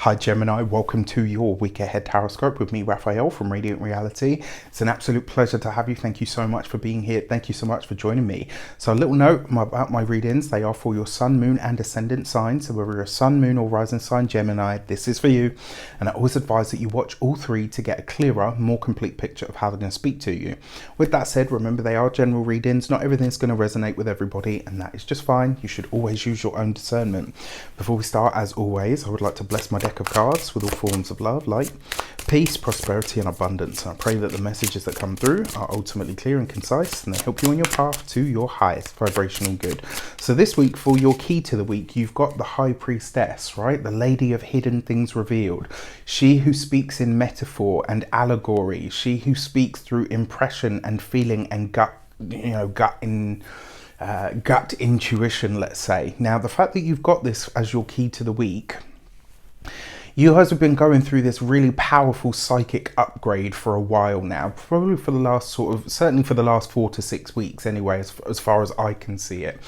Hi Gemini, welcome to your week ahead tarot with me, Raphael from Reydiant Reality. It's an absolute pleasure to have you. Thank you so much for being here. Thank you so much for joining me. So a little note about my readings. They are for your sun, moon and ascendant signs. So whether you're a sun, moon or rising sign Gemini, this is for you. And I always advise that you watch all three to get a clearer, more complete picture of how they're going to speak to you. With that said, remember they are general readings. Not everything's going to resonate with everybody, and that is just fine. You should always use your own discernment. Before we start, as always, I would like to bless my deck of cards with all forms of love, light, peace, prosperity and abundance. I pray that the messages that come through are ultimately clear and concise, and they help you on your path to your highest vibrational good. So this week, for your key to the week, you've got the High Priestess, right? The Lady of Hidden Things Revealed. She who speaks in metaphor and allegory. She who speaks through impression and feeling and gut intuition, let's say. Now, the fact that you've got this as your key to the week, you guys have been going through this really powerful psychic upgrade for a while now, probably for the last certainly for the last 4 to 6 weeks anyway, as far as I can see it.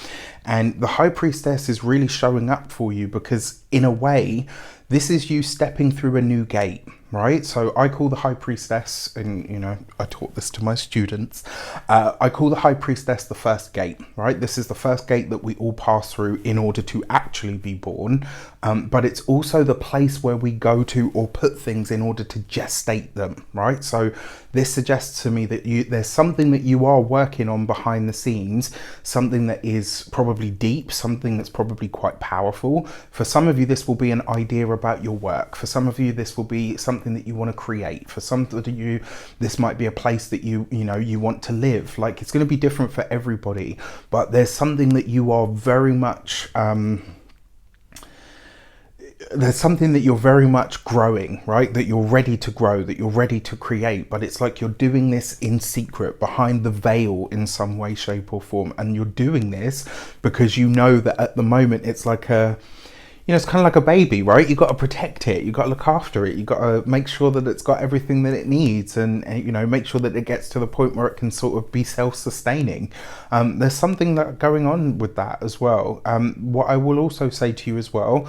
And the High Priestess is really showing up for you because in a way, this is you stepping through a new gate, right? So I call the High Priestess, and I taught this to my students, I call the High Priestess the first gate, right? This is the first gate that we all pass through in order to actually be born, but it's also the place where we go to or put things in order to gestate them, right? So this suggests to me that there's something that you are working on behind the scenes, something that is probably deep, something that's probably quite powerful. For some of you, this will be an idea about your work. For some of you, this will be something that you want to create. For some of you, this might be a place that you want to live. Like, it's going to be different for everybody, but there's something that you are very much there's something that you're very much growing, right? That you're ready to grow, that you're ready to create, but it's like you're doing this in secret, behind the veil in some way, shape or form. And you're doing this because you know that at the moment it's like it's kind of like a baby, right? You got to protect it, you got to look after it, you got to make sure that it's got everything that it needs, and make sure that it gets to the point where it can sort of be self-sustaining. There's something that going on with that as well. What I will also say to you as well,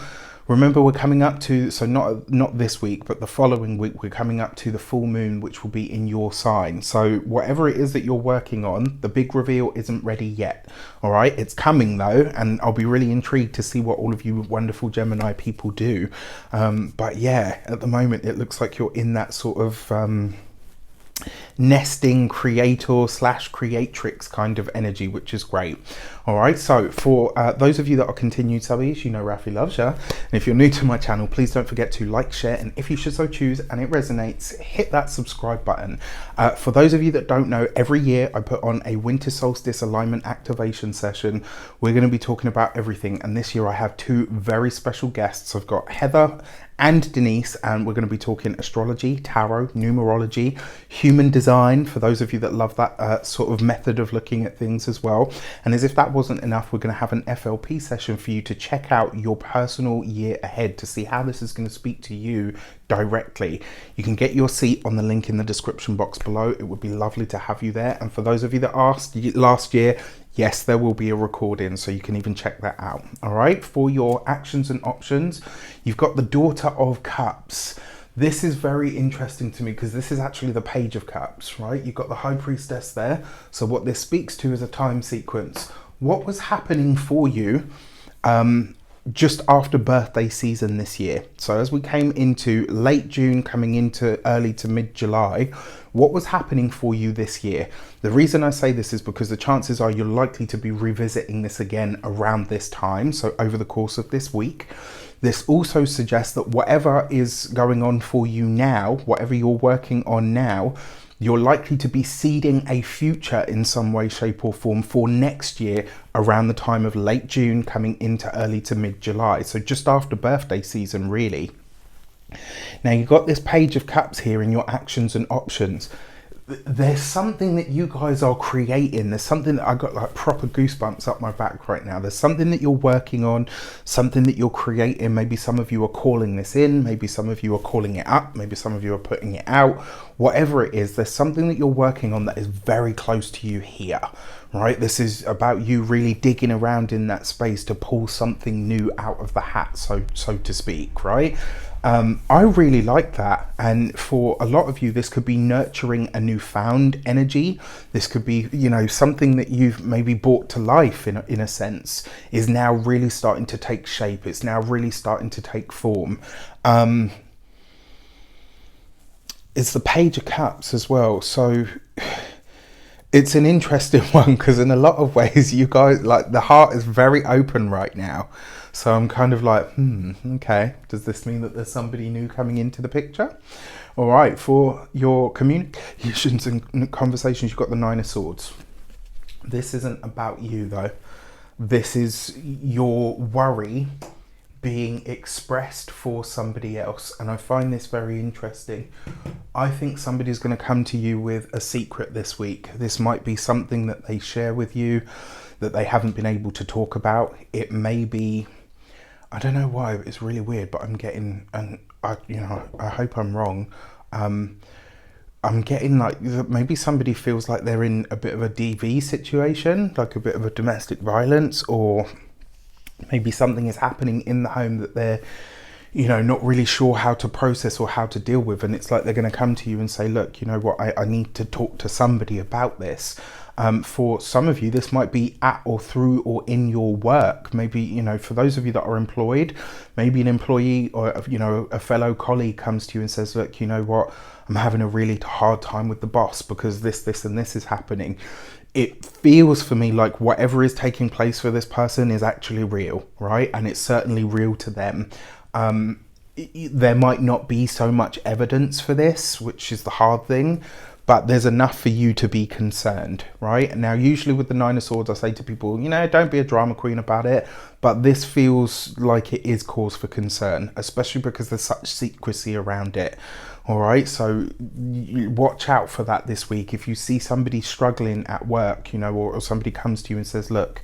remember we're coming up to, so not this week, but the following week, we're coming up to the full moon, which will be in your sign. So whatever it is that you're working on, the big reveal isn't ready yet. All right, it's coming though, and I'll be really intrigued to see what all of you wonderful Gemini people do. But yeah, at the moment it looks like you're in that sort of nesting creator / creatrix kind of energy, which is great. All right, so for those of you that are continued subbies, Rafi loves you. And if you're new to my channel, please don't forget to like, share, and if you should so choose and it resonates, hit that subscribe button. For those of you that don't know, every year I put on a winter solstice alignment activation session. We're going to be talking about everything, and this year I have 2 very special guests. I've got Heather and Denise, and we're going to be talking astrology, tarot, numerology, human design, for those of you that love that sort of method of looking at things as well. And as if that wasn't enough, we're going to have an FLP session for you to check out your personal year ahead to see how this is going to speak to you directly. You can get your seat on the link in the description box below. It would be lovely to have you there. And for those of you that asked last year, yes, there will be a recording, so you can even check that out. All right, for your actions and options, you've got the Daughter of Cups. This is very interesting to me because this is actually the Page of Cups, right? You've got the High Priestess there. So what this speaks to is a time sequence. What was happening for you just after birthday season this year? So as we came into late June, coming into early to mid-July, what was happening for you this year? The reason I say this is because the chances are you're likely to be revisiting this again around this time, so over the course of this week. This also suggests that whatever is going on for you now, whatever you're working on now, you're likely to be seeding a future in some way, shape or form for next year around the time of late June coming into early to mid-July. So just after birthday season, really. Now you've got this Page of Cups here in your actions and options. There's something that you guys are creating. There's something that I got like proper goosebumps up my back right now. There's something that you're working on, something that you're creating. Maybe some of you are calling this in, maybe some of you are calling it up, maybe some of you are putting it out. Whatever it is, there's something that you're working on that is very close to you here, right? This is about you really digging around in that space to pull something new out of the hat, so to speak, right? I really like that. And for a lot of you, this could be nurturing a newfound energy. This could be, you know, something that you've maybe brought to life in a sense is now really starting to take shape. It's now really starting to take form. It's the Page of Cups as well. So it's an interesting one because in a lot of ways, you guys, like, the heart is very open right now. So I'm kind of like, okay, does this mean that there's somebody new coming into the picture? All right, for your communications and conversations, you've got the Nine of Swords. This isn't about you though. This is your worry being expressed for somebody else. And I find this very interesting. I think somebody's going to come to you with a secret this week. This might be something that they share with you that they haven't been able to talk about. It may be, I don't know why, but it's really weird, but I'm getting, and I hope I'm wrong. I'm getting like maybe somebody feels like they're in a bit of a DV situation, like a bit of a domestic violence, or maybe something is happening in the home that they're, you know, not really sure how to process or how to deal with. And it's like they're going to come to you and say, look, you know what, I need to talk to somebody about this. For some of you, this might be at or through or in your work. Maybe, you know, for those of you that are employed, maybe an employee or, you know, a fellow colleague comes to you and says, look, you know what, I'm having a really hard time with the boss because this and this is happening. It feels for me like whatever is taking place for this person is actually real, right? And it's certainly real to them. There might not be so much evidence for this, which is the hard thing, but there's enough for you to be concerned, right? Now, usually with the Nine of Swords, I say to people, you know, don't be a drama queen about it, but this feels like it is cause for concern, especially because there's such secrecy around it. All right, so you watch out for that this week. If you see somebody struggling at work, you know, or somebody comes to you and says, look,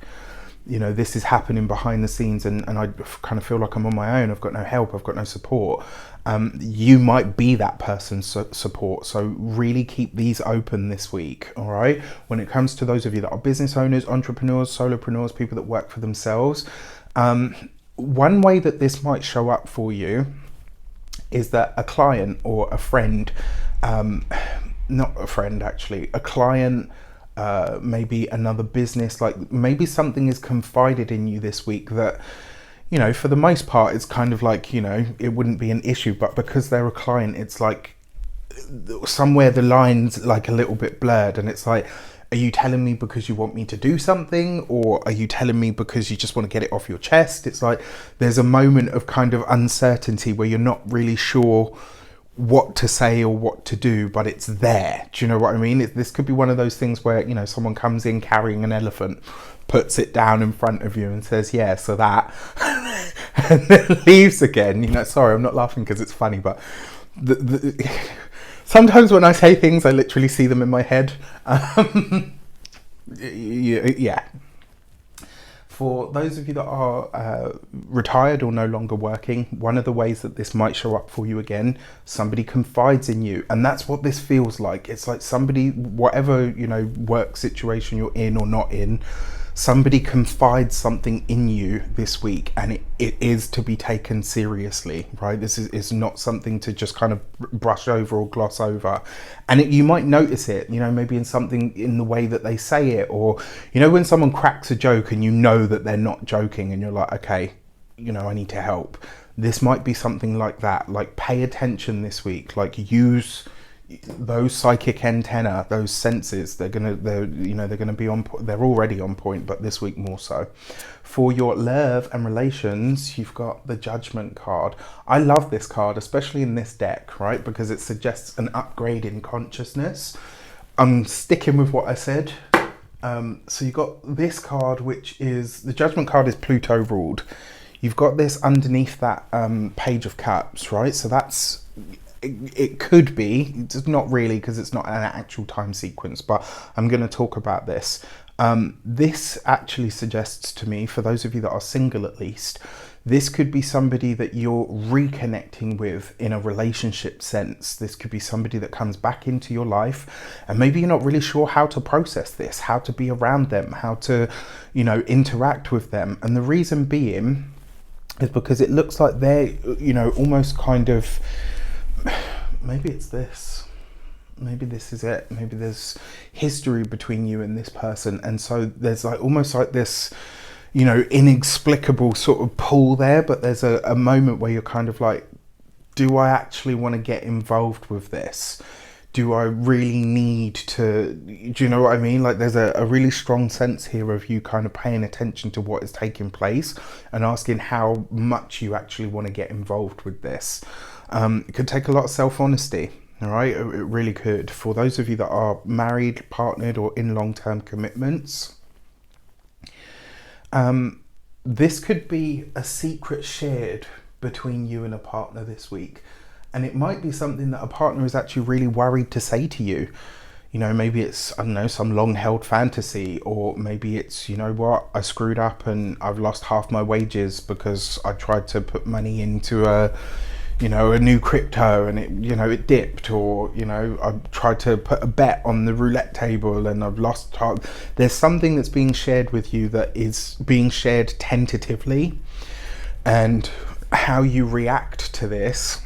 you know, this is happening behind the scenes and I kind of feel like I'm on my own. I've got no help. I've got no support. You might be that person's support. So really keep these open this week. All right. When it comes to those of you that are business owners, entrepreneurs, solopreneurs, people that work for themselves, one way that this might show up for you is that a client or a friend, not a friend actually, a client, maybe another business, like maybe something is confided in you this week that, you know, for the most part, it's kind of like, you know, it wouldn't be an issue, but because they're a client, it's like somewhere the line's like a little bit blurred and it's like, are you telling me because you want me to do something, or are you telling me because you just want to get it off your chest? It's like there's a moment of kind of uncertainty where you're not really sure what to say or what to do, but it's there. Do you know what I mean? This could be one of those things where, you know, someone comes in carrying an elephant, puts it down in front of you and says, yeah, so that, and then leaves again. You know, sorry, I'm not laughing because it's funny, but sometimes when I say things, I literally see them in my head. Yeah. For those of you that are retired or no longer working, one of the ways that this might show up for you again, somebody confides in you. And that's what this feels like. It's like somebody, whatever, you know, work situation you're in or not in, somebody confides something in you this week, and it is to be taken seriously, right? This is not something to just kind of brush over or gloss over. And you might notice it, you know, maybe in something in the way that they say it, or, you know, when someone cracks a joke and you know that they're not joking and you're like, okay, you know, I need to help. This might be something like that. Like, pay attention this week, like use those psychic antenna, those senses. They're gonna be on. They're already on point, but this week more so. For your love and relations, you've got the Judgment card. I love this card, especially in this deck, right? Because it suggests an upgrade in consciousness. I'm sticking with what I said. So you got this card, which is the Judgment card, is Pluto ruled. You've got this underneath that Page of Cups, right? So that's. It could be, it's not really, because it's not an actual time sequence, but I'm going to talk about this. This actually suggests to me, for those of you that are single at least, This could be somebody that you're reconnecting with in a relationship sense. This could be somebody that comes back into your life, and maybe you're not really sure how to process this, how to be around them, how to, you know, interact with them. And the reason being is because it looks like they're, you know, almost kind of, maybe it's this. Maybe this is it. Maybe there's history between you and this person. And so there's like almost like this, you know, inexplicable sort of pull there. But there's a moment where you're kind of like, do I actually want to get involved with this? Do I really need to, do you know what I mean? Like there's a really strong sense here of you kind of paying attention to what is taking place and asking how much you actually want to get involved with this. It could take a lot of self-honesty. All right, it really could. For those of you that are married, partnered, or in long-term commitments, this could be a secret shared between you and a partner this week. And it might be something that a partner is actually really worried to say to you. You know, maybe it's, I don't know, some long-held fantasy, or maybe it's, you know what, I screwed up and I've lost half my wages because I tried to put money into a, you know, a new crypto and it, you know, it dipped, or, you know, I tried to put a bet on the roulette table and I've lost. There's something that's being shared with you that is being shared tentatively, and how you react to this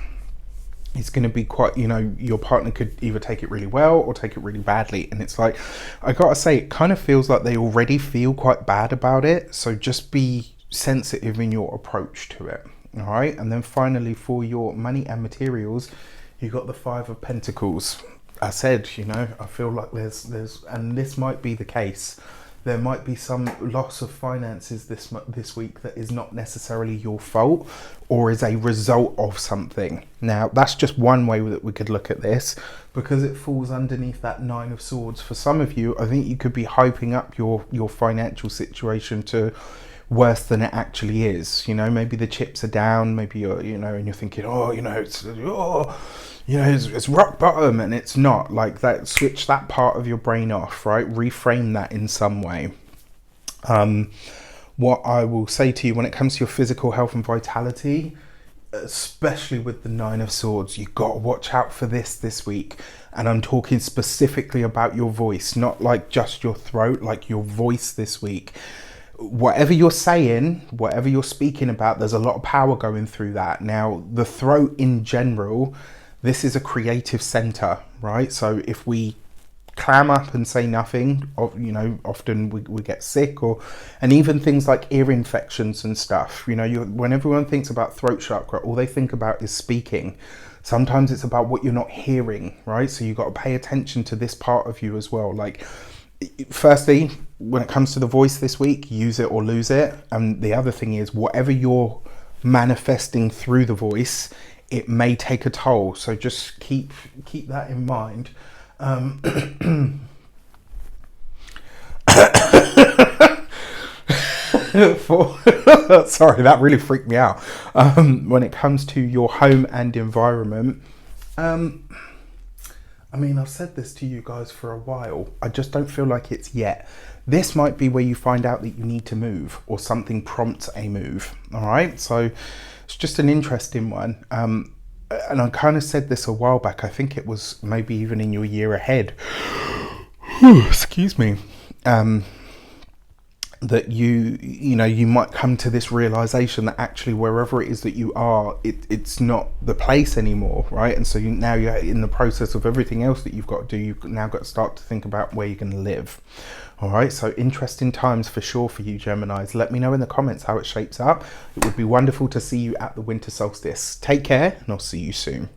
is going to be quite, you know, your partner could either take it really well or take it really badly. And it's like, I gotta say, it kind of feels like they already feel quite bad about it. So just be sensitive in your approach to it. All right, and then finally for your money and materials, you got the Five of Pentacles. I said, you know, I feel like there's, and this might be the case. There might be some loss of finances this week that is not necessarily your fault, or is a result of something. Now, that's just one way that we could look at this, because it falls underneath that Nine of Swords. For some of you, I think you could be hyping up your financial situation to worse than it actually is. You know, maybe the chips are down, maybe you're, you know, and you're thinking, oh, you know, it's, oh, you know, it's rock bottom, and it's not like that. Switch that part of your brain off, right? Reframe that in some way. What I will say to you when it comes to your physical health and vitality, especially with the Nine of Swords, you've got to watch out for this week. And I'm talking specifically about your voice, not like just your throat, like your voice this week. Whatever you're saying, whatever you're speaking about, there's a lot of power going through that. Now, the throat in general, this is a creative center, right? So if we clam up and say nothing, you know, often we get sick, and even things like ear infections and stuff. You know, when everyone thinks about throat chakra, all they think about is speaking. Sometimes it's about what you're not hearing, right? So you've got to pay attention to this part of you as well. Like, firstly, when it comes to the voice this week, use it or lose it. And the other thing is, whatever you're manifesting through the voice, it may take a toll. So just keep that in mind. Sorry, that really freaked me out. When it comes to your home and environment, I mean, I've said this to you guys for a while. I just don't feel like it's yet. This might be where you find out that you need to move, or something prompts a move. All right, so it's just an interesting one. And I kind of said this a while back. I think it was maybe even in your year ahead. Excuse me. That you know, you might come to this realization that actually wherever it is that you are, it's not the place anymore, right? And so now you're in the process of everything else that you've got to do. You've now got to start to think about where you're going to live. All right, so interesting times for sure for you, Geminis. Let me know in the comments how it shapes up. It would be wonderful to see you at the winter solstice. Take care, and I'll see you soon.